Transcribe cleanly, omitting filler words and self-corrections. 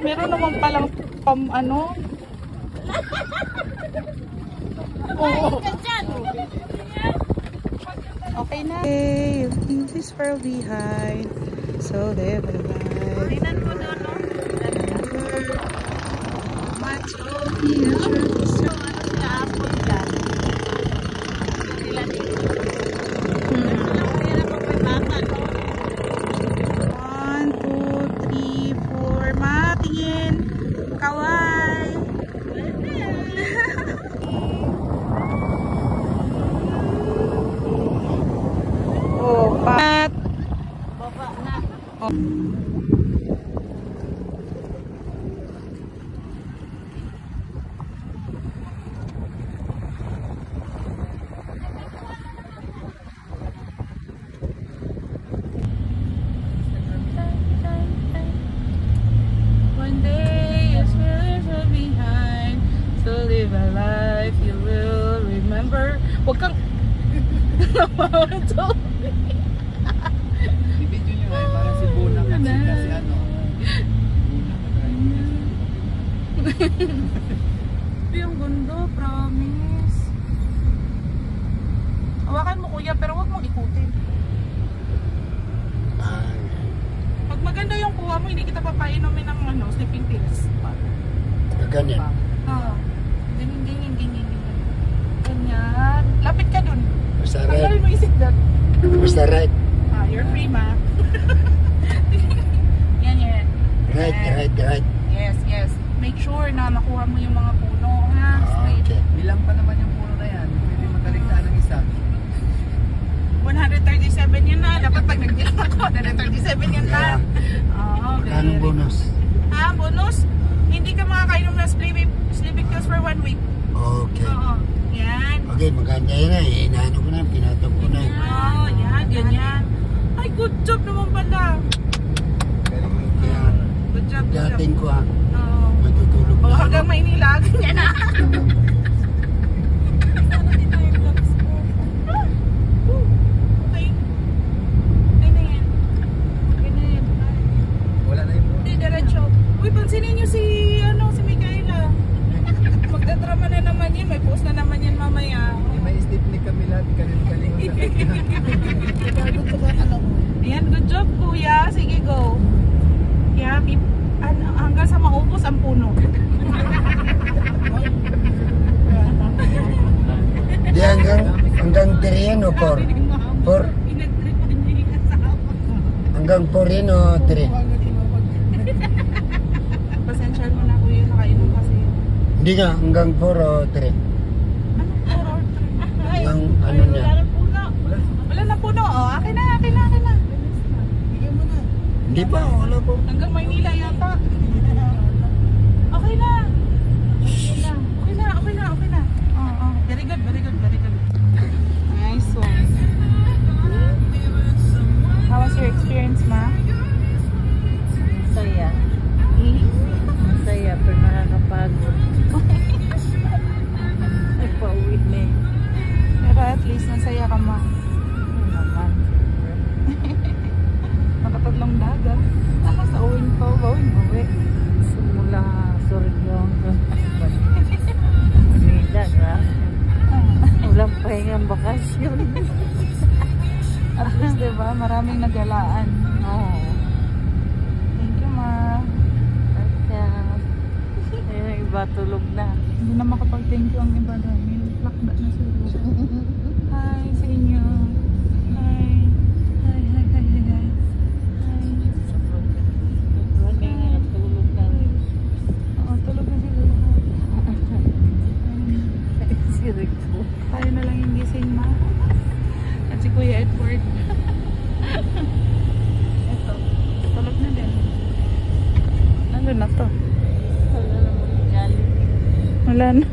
Meron naman palang ano. Oh. Okay na. Okay, leave this world behind. So there, bye-bye. Tingnan ko doon, no? Much of the Huwag kang namamatol. I-video nyo nga parang si Buna kasi ano. Ito yung gundo, promise. Hawakan mo kuya pero huwag mong ikutin. Pag maganda yung kuha mo, hindi kita papainumin ng ano, sleeping pills. Ganyan. Oo. Ganyan. Lapit ka dun. Basta tanggalin mo isip dun. Basta right. Ah, you're free, ma. Yan. Right. Yes. Make sure na makuha mo yung mga puno, ha? Straight. Okay. Bilang pa naman yung puno na yan. Pwede magaligtaan ng isa. 137 yan na. Dapat pag nag-deal ako, 137 yan na. Oo, Anong bonus? Ha? Bonus? Hindi ka makakainom ng sleeping pills for 1 week. Okay. Oo. Yan. Okay, maganda yan na. Inaano ko na, pinatog ko na. Oo, yan, ganyan. Ay, good job naman pala. Good job. Dating ko ha. Oo. Matutulog na. Hanggang Maynila, ganyan na. Okay. Ay na yan. Wala na yung puno. Hindi, diretso. Uy, pansinin nyo si Micaela. Magdadrama na naman yun. May post na naman yan mamaya. May stiffness kami lahat. Kaling-kaling. Ayan, good job kuya. Sige, go. Yeah, hanggang sa maubos ang puno. Di hanggang 3 yan o 4? 4? Hanggang 4 yan o 3? Pasensya mo na kuya, nakainom kasi. Hindi nga, hanggang 4 o 3? Yung ano niya? Wala na puno. Oh, akin na. Hindi pa, wala po. Hanggang Maynila yata. Okay na. Oo. Very good. Nice one. How was your experience, ma? Masaya. Masaya, pero nakakapagod. Ay, pauwi na eh. Pero at least nasaya ka, ma. Naman. Nakatatlong dagat. Sa uwing pa, bawi. Simula Sorigong. Manila na. Walang pahingang bakasyon. At least, diba, maraming nagalaan. Oo. Thank you, ma. Ayun, iba tulog na. Hindi na makapag-thank you ang iba dahil lakda na sila. Hi sa inyo. Hi. Tulog na rin. Oo, tulog na sila lahat. Si Rico. Tayo na lang yung gising, ma. At si Kuya Edward. Ito, tulog na din. Ano na to? Wala namang galing. Wala na.